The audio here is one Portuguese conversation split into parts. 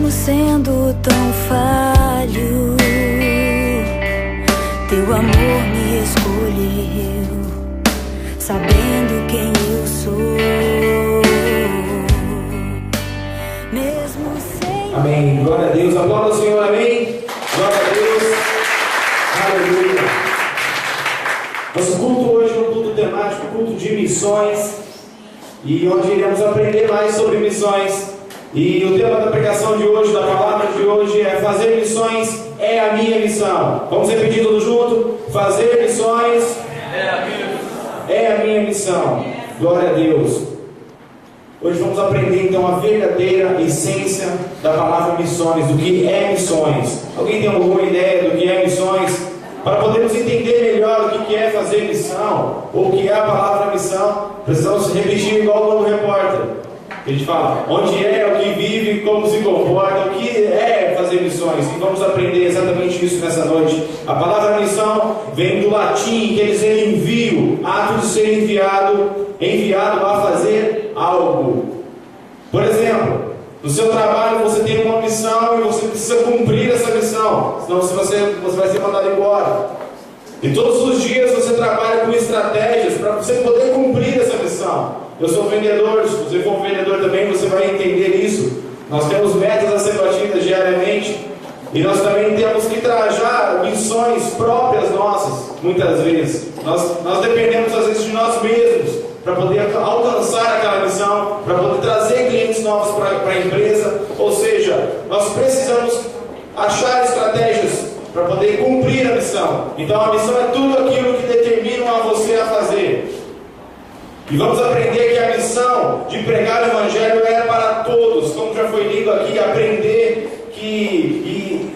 Mesmo sendo tão falho, teu amor me escolheu, sabendo quem eu sou. Mesmo sem... Amém. Glória a Deus. Aplauda o Senhor. Amém. Glória a Deus. Aleluia. Nosso culto hoje é um culto temático, culto de missões, e onde iremos aprender mais sobre missões. E o tema da pregação de hoje, da palavra de hoje é: fazer missões é a minha missão. Vamos repetir tudo junto? Fazer missões é a minha missão. Glória a Deus. Hoje vamos aprender então a verdadeira essência da palavra missões, do que é missões. Alguém tem alguma ideia do que é missões? Para podermos entender melhor o que é fazer missão, ou o que é a palavra missão, precisamos repetir igual o Globo Repórter. A gente fala, onde é, o que vive, como se comporta, o que é fazer missões. E vamos aprender exatamente isso nessa noite. A palavra missão vem do latim, quer dizer envio, ato de ser enviado a fazer algo. Por exemplo, no seu trabalho você tem uma missão e você precisa cumprir essa missão, senão você vai ser mandado embora. E todos os dias você trabalha com estratégias para você poder cumprir essa missão. Eu sou vendedor, se você for um vendedor também, você vai entender isso. Nós temos metas a ser batidas diariamente, e nós também temos que trajar missões próprias nossas, muitas vezes. Nós dependemos às vezes de nós mesmos, para poder alcançar aquela missão, para poder trazer clientes novos para a empresa. Ou seja, nós precisamos achar estratégias para poder cumprir a missão. Então a missão é tudo aquilo que determina a você a fazer. E vamos aprender que a missão de pregar o Evangelho é para todos, como já foi lido aqui, aprender que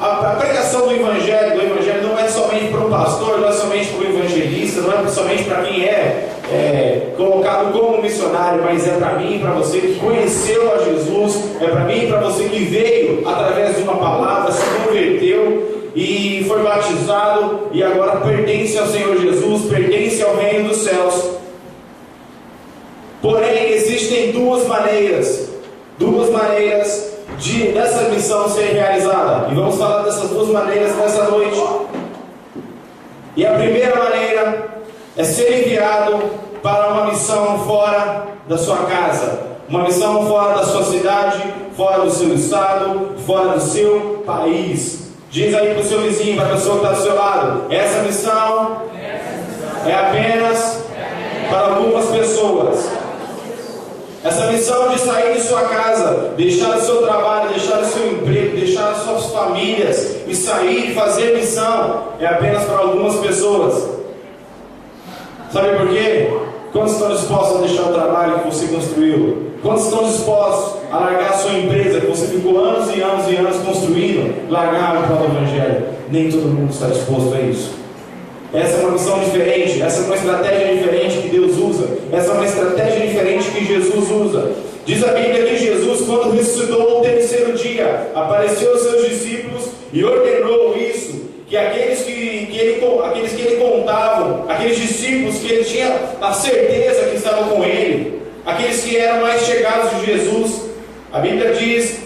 a pregação do Evangelho não é somente para o pastor, não é somente para o evangelista, não é somente para quem é colocado como missionário, mas é para mim e para você que conheceu a Jesus, é para mim e para você que veio através de uma palavra, se converteu e foi batizado e agora pertence ao Senhor Jesus, pertence ao reino dos céus. Porém, existem duas maneiras dessa missão ser realizada, e vamos falar dessas duas maneiras nessa noite. E a primeira maneira é ser enviado para uma missão fora da sua casa, uma missão fora da sua cidade, fora do seu estado, fora do seu país. Diz aí para o seu vizinho, para a pessoa que está do seu lado: essa missão é apenas para algumas pessoas. Essa missão de sair de sua casa, deixar o seu trabalho, deixar o seu emprego, deixar as suas famílias e sair e fazer missão é apenas para algumas pessoas. Sabe por quê? Quantos estão dispostos a deixar o trabalho que você construiu? Quantos estão dispostos a largar a sua empresa que você ficou anos e anos e anos construindo, largar o próprio Evangelho? Nem todo mundo está disposto a isso. Essa é uma missão diferente, essa é uma estratégia diferente que Deus usa, essa é uma estratégia diferente que Jesus usa. Diz a Bíblia que Jesus, quando ressuscitou no terceiro dia, apareceu aos seus discípulos e ordenou isso, que aqueles que ele contava, aqueles discípulos que ele tinha a certeza que estavam com ele, aqueles que eram mais chegados de Jesus, a Bíblia diz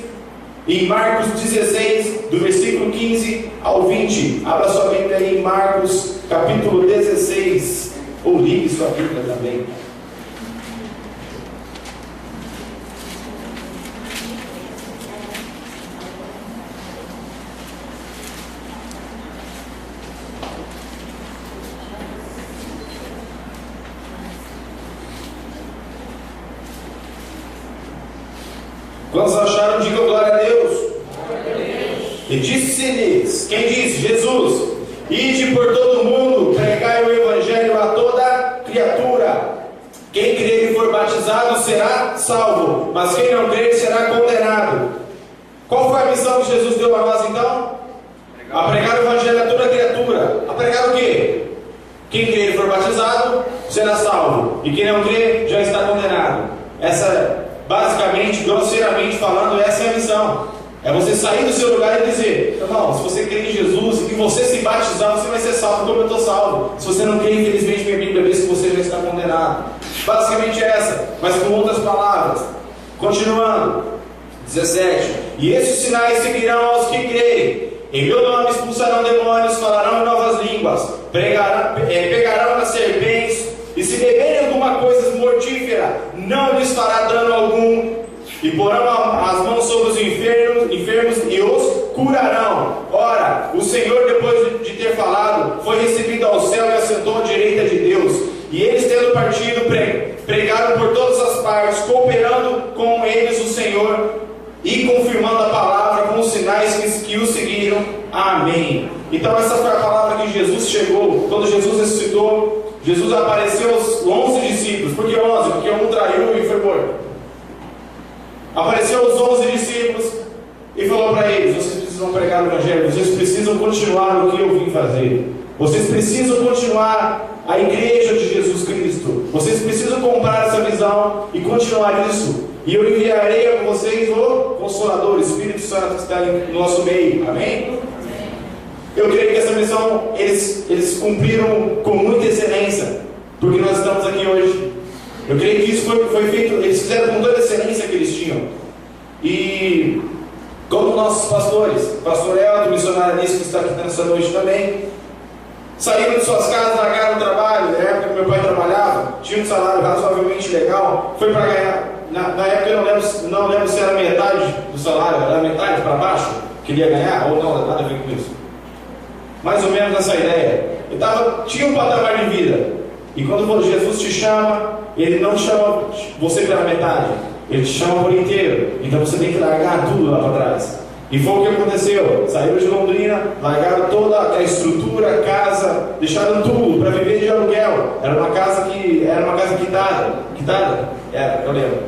em Marcos 16, do versículo 15 ao 20. Abra sua Bíblia aí em Marcos capítulo 16, ou ligue sua Bíblia também. Quantos acharam? Digam glória a Deus. E disse-lhes, quem disse? Jesus: ide por todo o mundo, pregai o Evangelho a toda criatura. Quem crer e for batizado será salvo, mas quem não crer será condenado. Qual foi a missão que Jesus deu a nós então? A pregar o Evangelho a toda criatura. A pregar o quê? Quem crer e for batizado será salvo, e quem não crer já está condenado. Essa, basicamente, grosseiramente falando, essa é a missão. É você sair do seu lugar e dizer: irmão, se você crer em Jesus e que você se batizar, você vai ser salvo como eu estou salvo. Se você não crer, infelizmente minha Bíblia diz que você já está condenado. Basicamente essa, mas com outras palavras. Continuando, 17. E esses sinais seguirão aos que crerem. Em meu nome expulsarão demônios, falarão em novas línguas, pegarão nas serpentes, e se beberem alguma coisa mortífera, não lhes fará dano algum, e porão as mãos sobre os enfermos e os curarão. Ora, o Senhor, depois de ter falado, foi recebido ao céu e assentou à direita de Deus. E eles, tendo partido, pregaram por todas as partes, cooperando com eles o Senhor e confirmando a palavra com os sinais que o seguiram. Amém. Então essa foi a palavra que Jesus chegou. Quando Jesus ressuscitou, Jesus apareceu aos 11 discípulos. Por que 11? Porque um traiu e foi morto. Apareceu aos 11 discípulos e falou para eles: vocês precisam pregar o Evangelho, vocês precisam continuar o que eu vim fazer, vocês precisam continuar a igreja de Jesus Cristo, vocês precisam comprar essa visão e continuar isso, e eu enviarei a vocês o Consolador, o Espírito Santo, que está no nosso meio. Amém? Eu creio que essa missão eles cumpriram com muita excelência, porque nós estamos aqui hoje. Eu creio que isso foi feito, eles fizeram com toda a excelência que eles tinham. E como nossos pastores, pastor Elton, missionário nisso, que está aqui nessa noite também, saíram de suas casas, largaram o trabalho. Na época que meu pai trabalhava, tinha um salário razoavelmente legal, foi para ganhar, na época eu não lembro se era metade do salário, era metade para baixo que ele ia ganhar, ou não, nada a ver com isso. Mais ou menos essa ideia. Tinha um patamar de vida. E quando Jesus te chama, Ele não chama você pela metade, Ele te chama por inteiro. Então você tem que largar tudo lá para trás. E foi o que aconteceu. Saíram de Londrina, largaram toda a estrutura, a casa, deixaram tudo para viver de aluguel. Era uma casa quitada. Quitada? Era, eu lembro.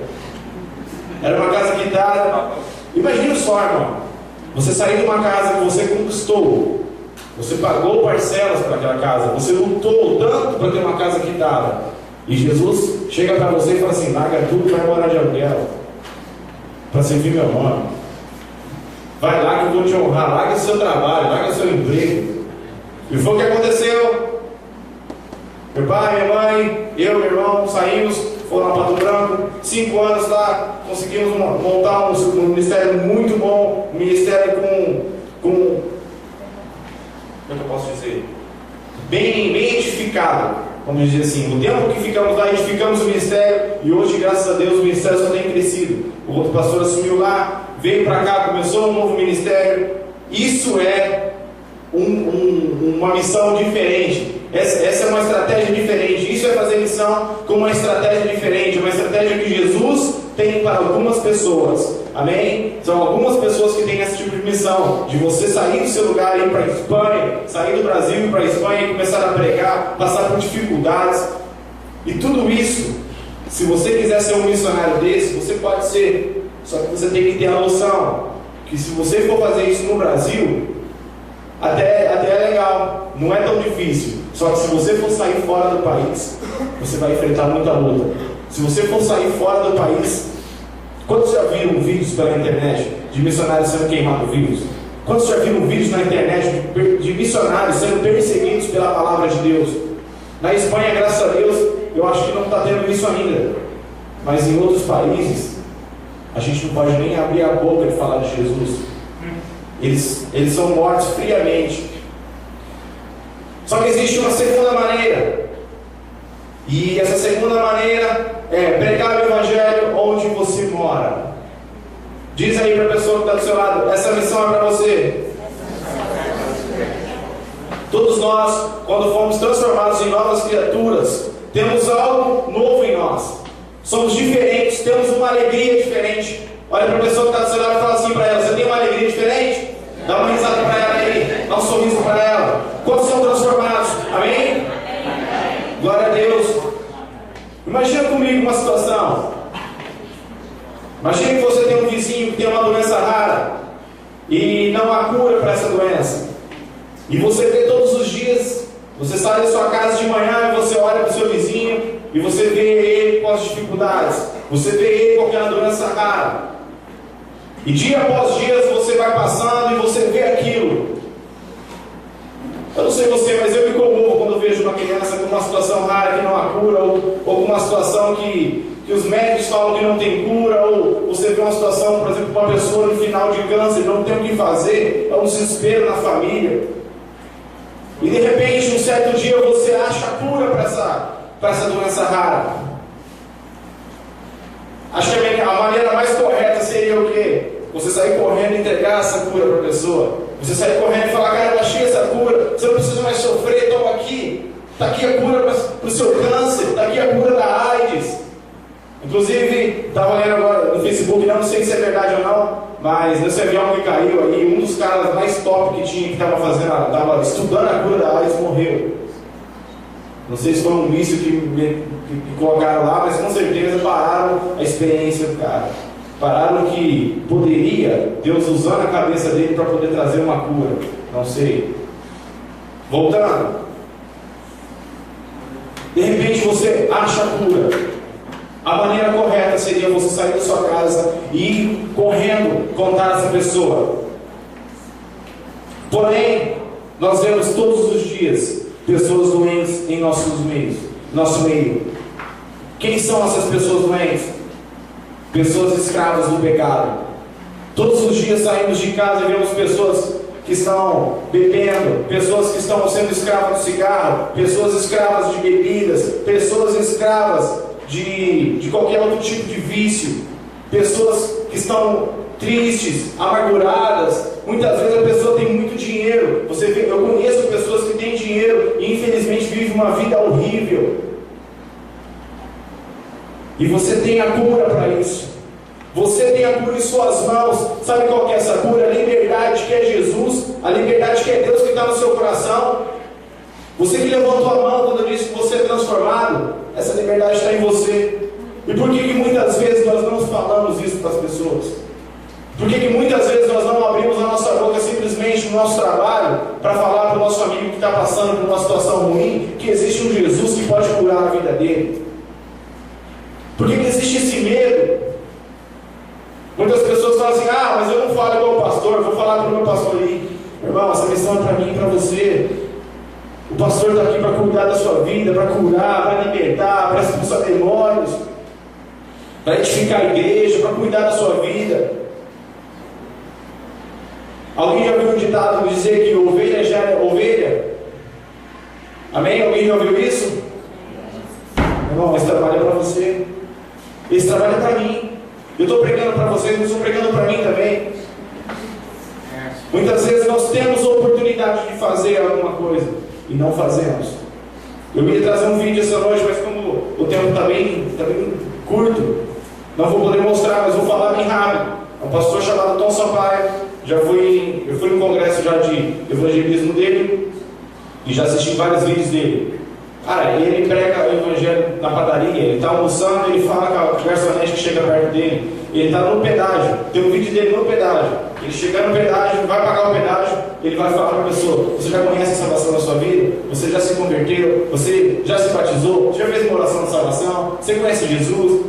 Era uma casa quitada. Imagina só, irmão. Você sair de uma casa que você conquistou. Você pagou parcelas para aquela casa, você lutou tanto para ter uma casa quitada, e Jesus chega para você e fala assim: larga tudo e vai morar de aluguel para servir meu nome. Vai lá que eu vou te honrar, larga o seu trabalho, larga o seu emprego. E foi o que aconteceu. Meu pai, minha mãe, eu, meu irmão, saímos, foram a Pato Branco, 5 anos lá, conseguimos montar um ministério muito bom, um ministério com como eu posso dizer? Bem edificado, vamos dizer assim. O tempo que ficamos lá, edificamos o ministério, e hoje, graças a Deus, o ministério só tem crescido. O outro pastor assumiu lá, veio para cá, começou um novo ministério. Isso é uma missão diferente. Essa é uma estratégia diferente. Isso é fazer missão com uma estratégia diferente, uma estratégia que Jesus tem para algumas pessoas. Amém? São algumas pessoas que têm esse tipo de missão, de você sair do seu lugar e ir para a Espanha, sair do Brasil e ir para a Espanha e começar a pregar, passar por dificuldades. E tudo isso, se você quiser ser um missionário desse, você pode ser. Só que você tem que ter a noção que se você for fazer isso no Brasil, até é legal, não é tão difícil. Só que se você for sair fora do país, você vai enfrentar muita luta. Se você for sair fora do país, quantos já viram vídeos pela internet de missionários sendo queimados vivos? Quantos já viram vídeos na internet de missionários sendo perseguidos pela palavra de Deus? Na Espanha, graças a Deus, eu acho que não está tendo isso ainda. Mas em outros países, a gente não pode nem abrir a boca de falar de Jesus. Eles são mortos friamente. Só que existe uma segunda maneira. E essa segunda maneira é pregar o Evangelho onde você mora. Diz aí para a pessoa que está do seu lado: essa missão é para você. Todos nós, quando fomos transformados em novas criaturas, temos algo novo em nós. Somos diferentes, temos uma alegria diferente. Olha para a pessoa que está do seu lado e fala assim para ela: você tem uma alegria diferente? Dá uma risada para ela aí, dá um sorriso para ela. Quantos são transformados? Amém? Glória a Deus. Imagina comigo uma situação. Imagina que você tem um vizinho que tem uma doença rara e não há cura para essa doença. E você vê todos os dias, você sai da sua casa de manhã e você olha para o seu vizinho e você vê ele com as dificuldades. Você vê ele com aquela doença rara. E dia após dia você vai passando e você vê aquilo. Eu não sei você, mas eu me comovo quando vejo uma criança com uma situação rara que não há cura, ou com uma situação que que os médicos falam que não tem cura, ou você vê uma situação, por exemplo, uma pessoa no final de câncer, não tem o que fazer, é um desespero na família. E de repente, um certo dia, você acha a cura para essa doença rara. Acho que a maneira mais correta seria o quê? Você sair correndo e entregar essa cura para a pessoa. Você sair correndo e falar: cara, eu achei essa cura, você não precisa mais sofrer, toma aqui. Está aqui a cura para o seu câncer, está aqui a cura da AIDS. Inclusive, estava lendo agora no Facebook, não sei se é verdade ou não, mas nesse avião que caiu aí, um dos caras mais top que tinha, que estava estudando a cura da AIDS, morreu. Não sei se foi um míssil que colocaram lá, mas com certeza pararam a experiência do cara. Pararam que poderia, Deus usando a cabeça dele para poder trazer uma cura. Não sei. Voltando. De repente você acha a cura. A maneira correta seria você sair da sua casa e ir correndo contar a essa pessoa. Porém, nós vemos todos os dias pessoas doentes em nosso meio. Quem são essas pessoas doentes? Pessoas escravas do pecado. Todos os dias saímos de casa e vemos pessoas que estão bebendo, pessoas que estão sendo escravas do cigarro, pessoas escravas de bebidas, pessoas escravas de qualquer outro tipo de vício, pessoas que estão tristes, amarguradas. Muitas vezes a pessoa tem muito dinheiro. Eu conheço pessoas que têm dinheiro e infelizmente vivem uma vida horrível. E você tem a cura para isso. Você tem a cura em suas mãos. Sabe qual que é essa cura? A liberdade que é Jesus, a liberdade que é Deus que está no seu coração. Você que levantou a mão quando eu disse que você é transformado, essa liberdade está em você. E por que muitas vezes nós não falamos isso para as pessoas? Por que muitas vezes nós não abrimos a nossa boca simplesmente no nosso trabalho para falar para o nosso amigo que está passando por uma situação ruim que existe um Jesus que pode curar a vida dele? Por que existe esse medo? Muitas pessoas falam assim: ah, mas eu não falo igual o pastor, eu vou falar para o meu pastor aí. Irmão, essa missão é para mim e para você. O pastor está aqui para cuidar da sua vida, para curar, para libertar, para expulsar demônios, para edificar a igreja, para cuidar da sua vida. Alguém já ouviu um ditado dizer que ovelha já é ovelha? Amém? Alguém já ouviu isso? Irmão, esse trabalho é para você. Esse trabalho é para mim. Eu estou pregando para vocês, mas estou pregando para mim também. Muitas vezes nós temos a oportunidade de fazer alguma coisa e não fazemos. Eu ia trazer um vídeo essa noite, mas como o tempo está bem curto, não vou poder mostrar, mas vou falar bem rápido. É um pastor chamado Tom Sampaio. Eu fui no congresso já de evangelismo dele e já assisti vários vídeos dele. Cara, ele prega o evangelho na padaria, ele está almoçando, ele fala com a garçonete que chega perto dele, ele está no pedágio, tem um vídeo dele no pedágio, ele chega no pedágio, vai pagar o pedágio, ele vai falar para a pessoa: você já conhece a salvação da sua vida? Você já se converteu? Você já se batizou? Você já fez uma oração de salvação? Você conhece Jesus?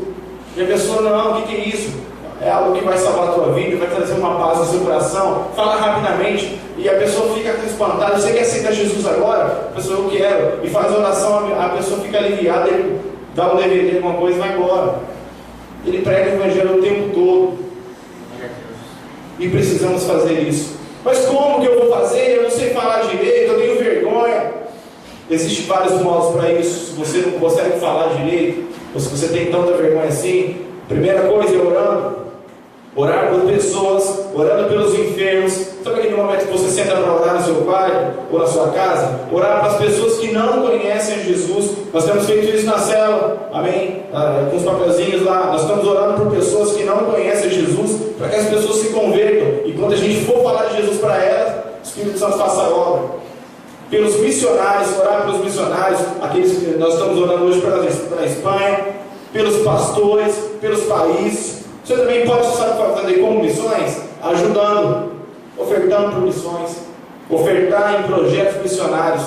E a pessoa: não, o que é isso? É algo que vai salvar a tua vida, vai trazer uma paz no seu coração. Fala rapidamente e a pessoa fica espantada: você quer aceitar Jesus agora? A pessoa: eu quero. E faz a oração, a pessoa fica aliviada, ele dá um DVD, alguma coisa e vai embora. Ele prega o evangelho o tempo todo. E precisamos fazer isso. Mas como que eu vou fazer? Eu não sei falar direito, eu tenho vergonha. Existem vários modos para isso. Se você não consegue falar direito, ou se você tem tanta vergonha assim, primeira coisa é orando. Orar por pessoas, orando pelos enfermos. Sabe aquele momento que você senta para orar no seu quarto ou na sua casa? Orar para as pessoas que não conhecem Jesus. Nós temos feito isso na célula, amém? Com os papelzinhos lá. Nós estamos orando por pessoas que não conhecem Jesus, para que as pessoas se convertam. E quando a gente for falar de Jesus para elas, o Espírito Santo faça a obra. Pelos missionários, orar pelos missionários, aqueles que nós estamos orando hoje pela Espanha, pelos pastores, pelos países. Você também pode, sabe, fazer como missões? Ajudando, ofertando por missões, ofertar em projetos missionários.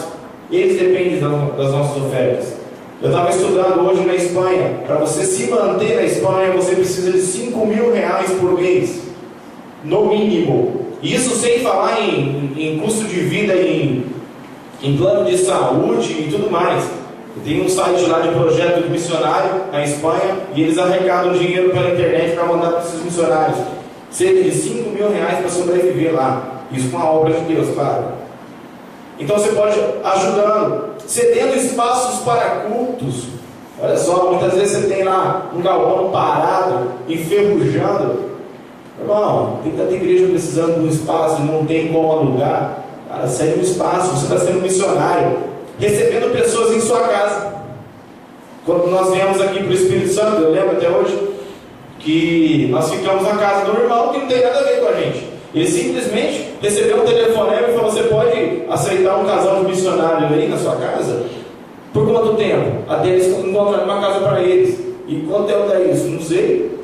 Eles dependem das nossas ofertas. Eu estava estudando hoje na Espanha. Para você se manter na Espanha, você precisa de R$5.000 por mês, no mínimo. Isso sem falar em custo de vida, em plano de saúde e tudo mais. Tem um site lá de projeto de missionário na Espanha e eles arrecadam dinheiro pela internet para mandar para esses missionários. Cerca de 5 mil reais para sobreviver lá. Isso com a obra de Deus, claro. Então você pode ajudando, cedendo espaços para cultos. Olha só, muitas vezes você tem lá um galpão parado, enferrujando. Irmão, tem tanta igreja precisando de um espaço e não tem como alugar. Cara, cede um espaço, você está sendo missionário, recebendo pessoas em sua casa. Quando nós viemos aqui para o Espírito Santo, eu lembro até hoje, que nós ficamos na casa do irmão que não tem nada a ver com a gente. Ele simplesmente recebeu um telefonema e falou: você pode aceitar um casal de missionários aí na sua casa? Por quanto tempo? Até eles encontrarem uma casa para eles. E quanto tempo dá isso? Não sei.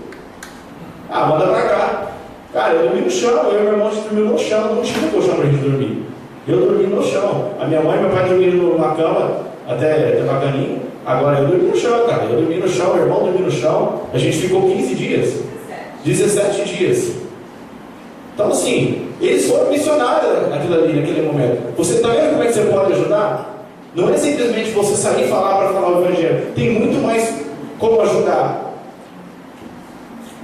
Ah, manda pra cá. Cara, eu dormi no chão, eu e meu irmão dormimos no chão, não tinha colchão pra gente dormir. Eu dormi no chão. A minha mãe e meu pai dormiram numa cama, até bacaninho. Agora eu dormi no chão, cara. Eu dormi no chão, meu irmão dormiu no chão. A gente ficou 15 dias. 17 dias. Então assim, eles foram missionários aquilo ali, naquele momento. Você está vendo como é que você pode ajudar? Não é simplesmente você sair e falar para falar o Evangelho. Tem muito mais como ajudar.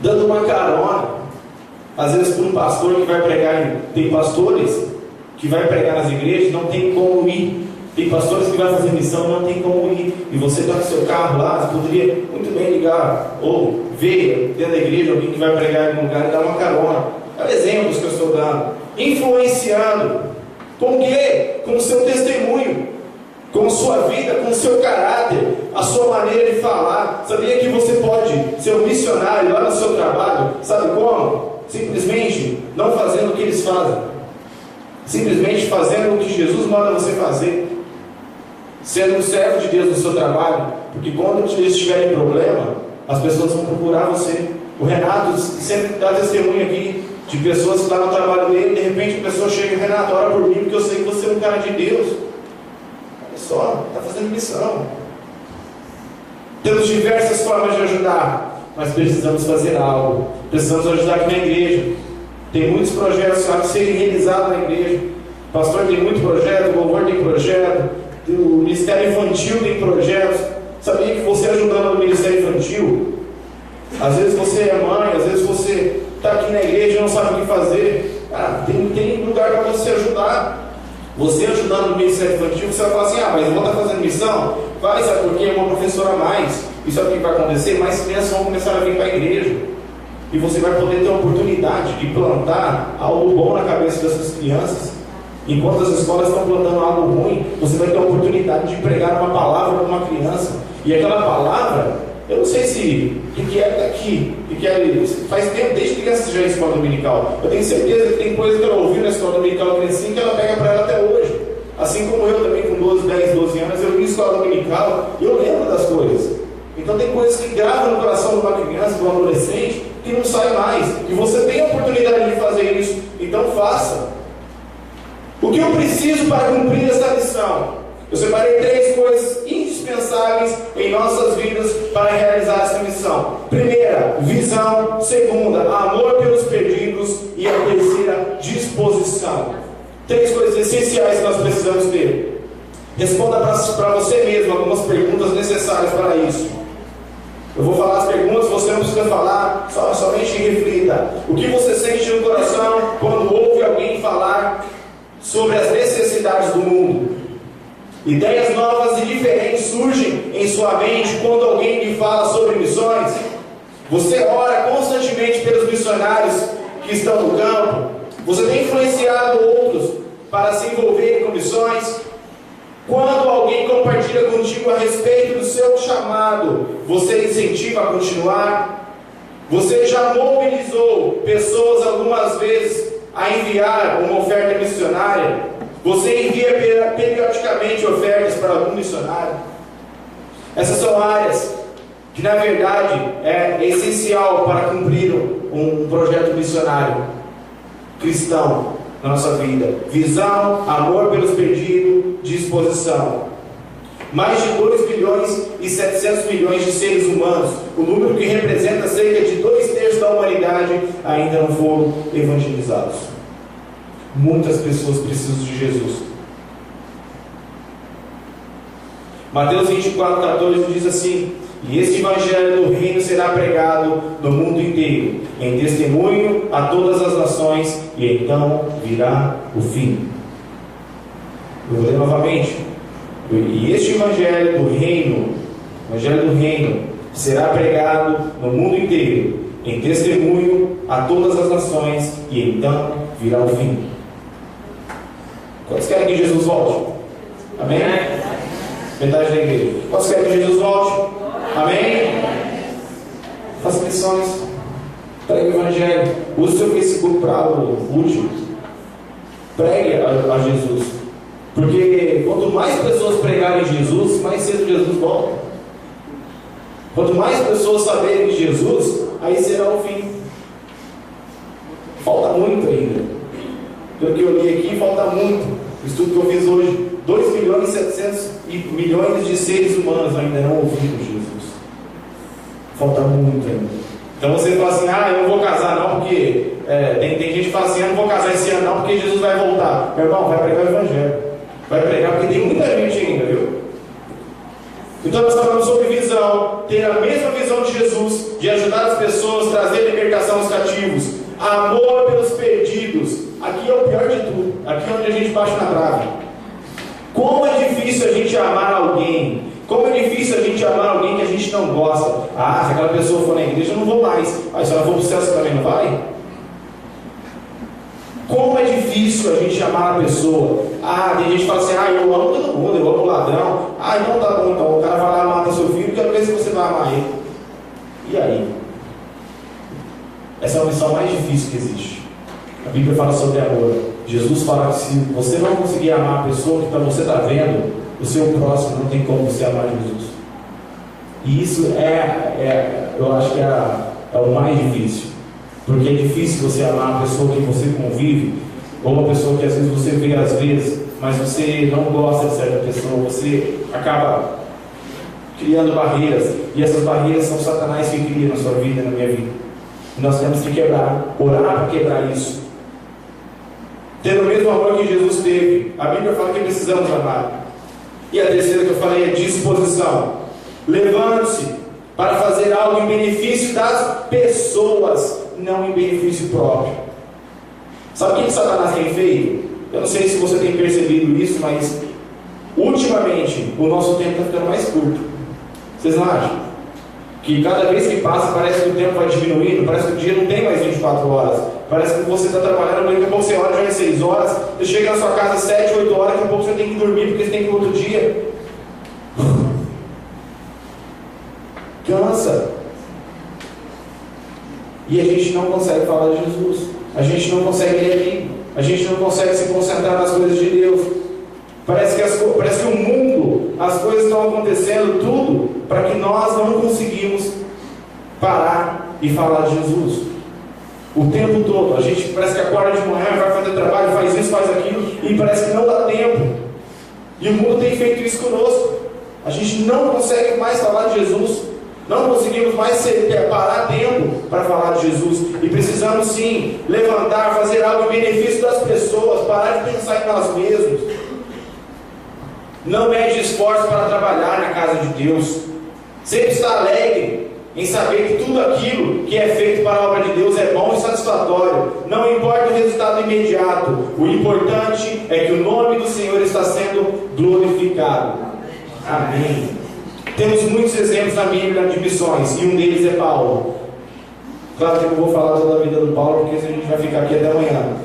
Dando uma carona. Às vezes para um pastor que vai pregar, tem pastores que vai pregar nas igrejas, não tem como ir. Tem pastores que vai fazer missão, não tem como ir. E você está com seu carro lá, você poderia muito bem ligar, ou ver dentro da igreja alguém que vai pregar em algum lugar e dar uma carona. Olha exemplos que eu estou dando. Influenciando. Com o quê? Com o seu testemunho, com a sua vida, com o seu caráter, a sua maneira de falar. Sabia que você pode ser um missionário lá no seu trabalho? Sabe como? Simplesmente não fazendo o que eles fazem, simplesmente fazendo o que Jesus manda você fazer, sendo um servo de Deus no seu trabalho, porque quando eles tiverem problema, as pessoas vão procurar você. O Renato sempre dá testemunho aqui de pessoas que lá no trabalho dele, de repente a pessoa chega: Renato, ora por mim, porque eu sei que você é um cara de Deus. Olha só, está fazendo missão. Temos diversas formas de ajudar, mas precisamos fazer algo. Precisamos ajudar aqui na igreja. Tem muitos projetos a serem realizados na igreja. O pastor tem muito projeto, o louvor tem projeto, o Ministério Infantil tem projetos. Sabia que você ajudando no Ministério Infantil, às vezes você é mãe, às vezes você está aqui na igreja e não sabe o que fazer. Cara, tem lugar para você ajudar. Você ajudando no Ministério Infantil, você vai falar assim: ah, mas eu vou estar fazendo missão? Vai, sabe por quê? É uma professora a mais. E sabe o que vai acontecer? Mais crianças vão começar a vir para a igreja. E você vai poder ter a oportunidade de plantar algo bom na cabeça dessas crianças. Enquanto as escolas estão plantando algo ruim, você vai ter a oportunidade de pregar uma palavra para uma criança. E aquela palavra, eu não sei se o que é daqui, o que é faz tempo, desde criança já é escola dominical. Eu tenho certeza que tem coisa que ela ouviu na escola dominical crescendo que ela pega para ela até hoje. Assim como eu também, com 10, 12 anos, eu vi escola dominical e eu lembro das coisas. Então tem coisas que gravam no coração de uma criança, de um adolescente, que não sai mais. E você tem a oportunidade de fazer isso, então faça. O que eu preciso para cumprir essa missão? Eu separei 3 coisas indispensáveis em nossas vidas para realizar essa missão. Primeira, visão. Segunda, amor pelos perdidos. E a terceira, disposição. 3 coisas essenciais que nós precisamos ter. Responda para você mesmo algumas perguntas necessárias para isso. Eu vou falar as perguntas, você não precisa falar, somente reflita. O que você sente no coração quando ouve alguém falar sobre as necessidades do mundo? Ideias novas e diferentes surgem em sua mente quando alguém lhe fala sobre missões? Você ora constantemente pelos missionários que estão no campo? Você tem influenciado outros para se envolverem com missões? Quando alguém compartilha contigo a respeito do seu chamado, você incentiva a continuar? Você já mobilizou pessoas algumas vezes a enviar uma oferta missionária? Você envia periodicamente ofertas para algum missionário? Essas são áreas que na verdade é essencial para cumprir um projeto missionário cristão na nossa vida. Visão, amor pelos perdidos, disposição. Mais de 2 bilhões e 700 milhões de seres humanos, o número que representa cerca de 2/3 da humanidade, ainda não foram evangelizados. Muitas pessoas precisam de Jesus. Mateus 24:14 diz assim: e este evangelho do reino será pregado no mundo inteiro, em testemunho a todas as nações, e então virá o fim. Eu vou ler novamente. E este evangelho do reino, será pregado no mundo inteiro, em testemunho a todas as nações, e então virá o fim. Quantos querem que Jesus volte? Amém? Metade da igreja. Quantos querem que Jesus volte? Amém? Faça missões. Pregue o evangelho. Use o seu Facebook para algo útil. Pregue a Jesus. Porque quanto mais pessoas pregarem Jesus, mais cedo Jesus volta. Quanto mais pessoas saberem de Jesus, aí será o fim. Falta muito ainda. Pelo que eu li aqui, falta muito. O estudo que eu fiz hoje, 2.700.000.000 de seres humanos ainda não ouviram Jesus. Falta muito ainda. Então você fala assim: eu não vou casar não, porque tem gente que fala assim: eu não vou casar esse ano não, porque Jesus vai voltar. Meu irmão, vai pregar o evangelho. Vai pregar, porque tem muita gente ainda, viu? Então nós falamos sobre visão, ter a mesma visão de Jesus, de ajudar as pessoas, trazer libertação aos cativos, amor pelos perdidos. Aqui é o pior de tudo, aqui é onde a gente bate na trave. Como é difícil a gente amar alguém, como é difícil a gente amar alguém que a gente não gosta. Se aquela pessoa for na igreja, eu não vou mais. Se ela for para o céu, você também não vai? Como é difícil a gente amar a pessoa. Tem gente que fala assim: eu amo todo mundo, eu amo o ladrão. Então tá bom, então o cara vai lá e mata seu filho, quero ver se você vai amar ele. E aí? Essa é a missão mais difícil que existe. A Bíblia fala sobre amor. Jesus fala que se você não conseguir amar a pessoa que você está vendo, o seu próximo, não tem como você amar Jesus. E isso eu acho que é o mais difícil. Porque é difícil você amar a pessoa que você convive, ou uma pessoa que às vezes você vê às vezes, mas você não gosta de certa pessoa, você acaba criando barreiras, e essas barreiras são Satanás que cria na sua vida e na minha vida. E nós temos que quebrar, orar para quebrar isso. Ter o mesmo amor que Jesus teve. A Bíblia fala que precisamos amar. E a terceira que eu falei é disposição. Levante-se para fazer algo em benefício das pessoas, não em benefício próprio. Sabe o que Satanás tem feito? Eu não sei se você tem percebido isso, mas ultimamente o nosso tempo está ficando mais curto. Vocês não acham? Que cada vez que passa parece que o tempo vai diminuindo, parece que o dia não tem mais 24 horas. Parece que você está trabalhando, daqui a pouco você olha, já é 6 horas, você chega na sua casa às 7, 8 horas, daqui a pouco você tem que dormir porque você tem que ir outro dia. Cansa. E a gente não consegue falar de Jesus. A gente não consegue ler a Bíblia. A gente não consegue se concentrar nas coisas de Deus. Parece que o mundo, as coisas estão acontecendo tudo para que nós não conseguimos parar e falar de Jesus. O tempo todo. A gente parece que acorda de manhã, vai fazer trabalho, faz isso, faz aquilo, e parece que não dá tempo. E o mundo tem feito isso conosco. A gente não consegue mais falar de Jesus. Não conseguimos mais parar tempo para falar de Jesus. E precisamos sim levantar, fazer algo em benefício das pessoas, parar de pensar em nós mesmos. Não mede esforço para trabalhar na casa de Deus. Sempre está alegre em saber que tudo aquilo que é feito para a obra de Deus é bom e satisfatório. Não importa o resultado imediato. O importante é que o nome do Senhor está sendo glorificado. Amém. Temos muitos exemplos na Bíblia de missões, e um deles é Paulo. Claro que eu não vou falar toda a vida do Paulo, porque a gente vai ficar aqui até amanhã.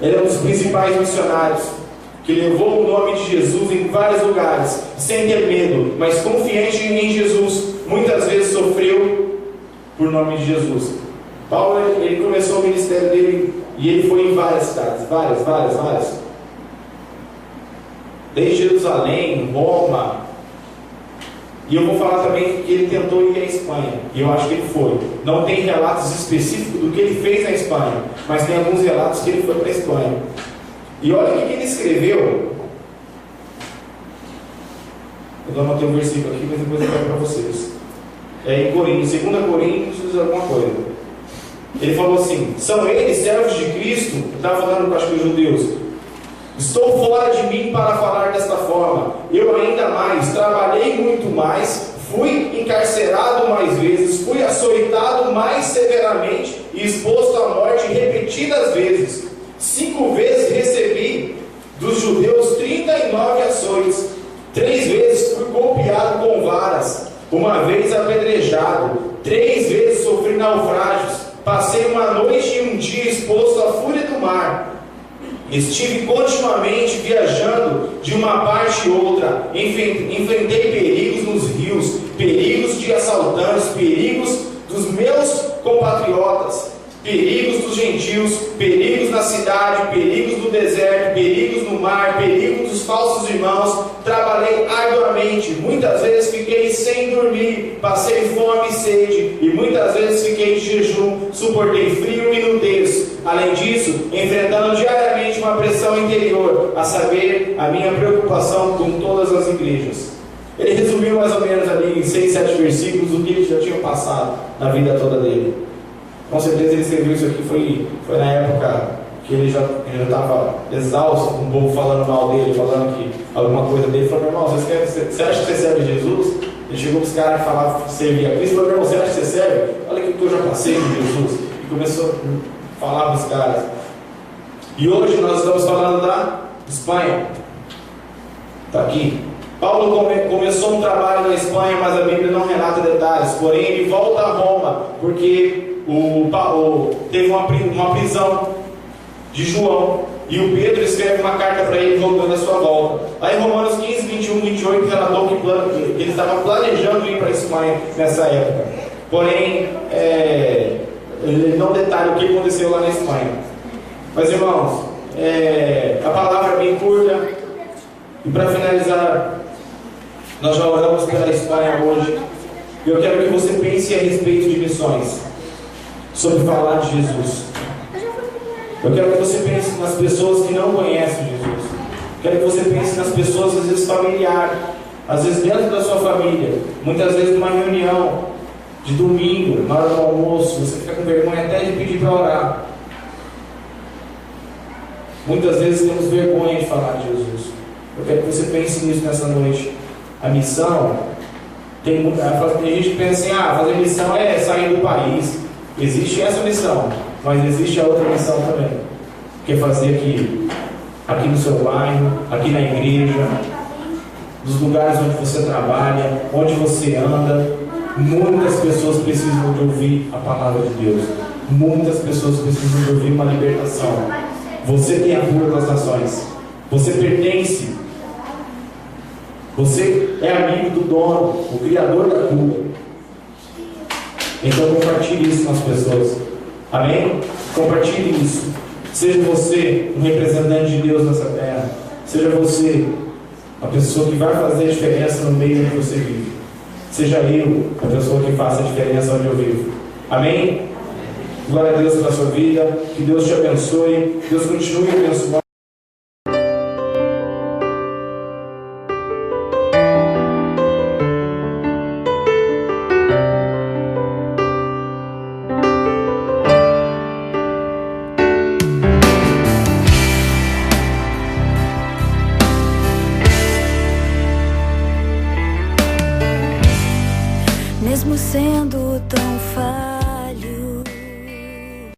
Ele é um dos principais missionários, que levou o nome de Jesus em vários lugares, sem ter medo, mas confiante em Jesus. Muitas vezes sofreu por nome de Jesus. Paulo, ele começou o ministério dele, e ele foi em várias cidades, várias. Desde Jerusalém, Roma. E eu vou falar também que ele tentou ir à Espanha, e eu acho que ele foi. Não tem relatos específicos do que ele fez na Espanha, mas tem alguns relatos que ele foi para a Espanha. E olha o que ele escreveu. Eu não anotei um versículo aqui, mas depois eu pego para vocês. É em Coríntios, 2 Coríntios, alguma coisa. Ele falou assim: são eles servos de Cristo? Estava falando com, acho que, os judeus. Estou fora de mim para falar desta forma. Eu ainda mais, trabalhei muito mais, fui encarcerado mais vezes, fui açoitado mais severamente e exposto à morte repetidas vezes. 5 vezes recebi dos judeus 39 açoites. 3 vezes fui golpeado com varas, 1 vez apedrejado, 3 vezes sofri naufrágios. Passei uma noite e um dia exposto à fúria do mar. Estive continuamente viajando de uma parte e outra. Enfrentei perigos nos rios, perigos de assaltantes, perigos dos meus compatriotas, perigos dos gentios, perigos na cidade, perigos no deserto, perigos no mar, perigos dos falsos irmãos. Trabalhei arduamente, muitas vezes fiquei sem dormir, passei fome e sede, e muitas vezes fiquei de jejum, suportei frio e nudez. Além disso, enfrentando diariamente uma pressão interior, a saber, a minha preocupação com todas as igrejas. Ele resumiu mais ou menos ali em 6, 7 versículos o que ele já tinha passado na vida toda dele. Com certeza ele escreveu isso aqui, foi na época que ele já estava exausto, com o povo falando mal dele, falando que alguma coisa dele. Ele falou: meu irmão, você acha que você serve Jesus? Ele chegou para os caras e falava que servia a Cristo. Ele falou: meu irmão, você acha que você serve? Olha o que eu já passei com Jesus. E começou a falar para os caras. E hoje nós estamos falando da Espanha. Está aqui. Paulo começou um trabalho na Espanha, mas a Bíblia não relata detalhes. Porém, ele volta a Roma, porque teve uma prisão de João, e o Pedro escreve uma carta para ele voltando a sua volta. Aí em Romanos 15, 21, 28 relatou que eles estavam planejando ir para a Espanha nessa época. Porém, ele não detalha o que aconteceu lá na Espanha. Mas irmãos, a palavra é bem curta. E para finalizar, nós já oramos pela Espanha hoje. E eu quero que você pense a respeito de missões, sobre falar de Jesus. Eu quero que você pense nas pessoas que não conhecem Jesus. Eu quero que você pense nas pessoas, às vezes familiares, às vezes dentro da sua família, muitas vezes numa reunião de domingo, na hora do almoço, você fica com vergonha até de pedir para orar. Muitas vezes temos vergonha de falar de Jesus. Eu quero que você pense nisso nessa noite. A missão, tem gente que pensa assim: fazer missão é sair do país. Existe essa missão, mas existe a outra missão também, que é fazer aqui no seu bairro, aqui na igreja, dos lugares onde você trabalha, onde você anda. Muitas pessoas precisam de ouvir a palavra de Deus. Muitas pessoas precisam de ouvir uma libertação. Você tem a cura das nações. Você pertence. Você é amigo do dono, o criador da cura. Então compartilhe isso com as pessoas. Amém? Compartilhe isso. Seja você um representante de Deus nessa terra. Seja você a pessoa que vai fazer a diferença no meio onde você vive. Seja eu a pessoa que faça a diferença onde eu vivo. Amém? Glória a Deus pela sua vida. Que Deus te abençoe. Deus continue abençoando. Mesmo sendo tão fácil.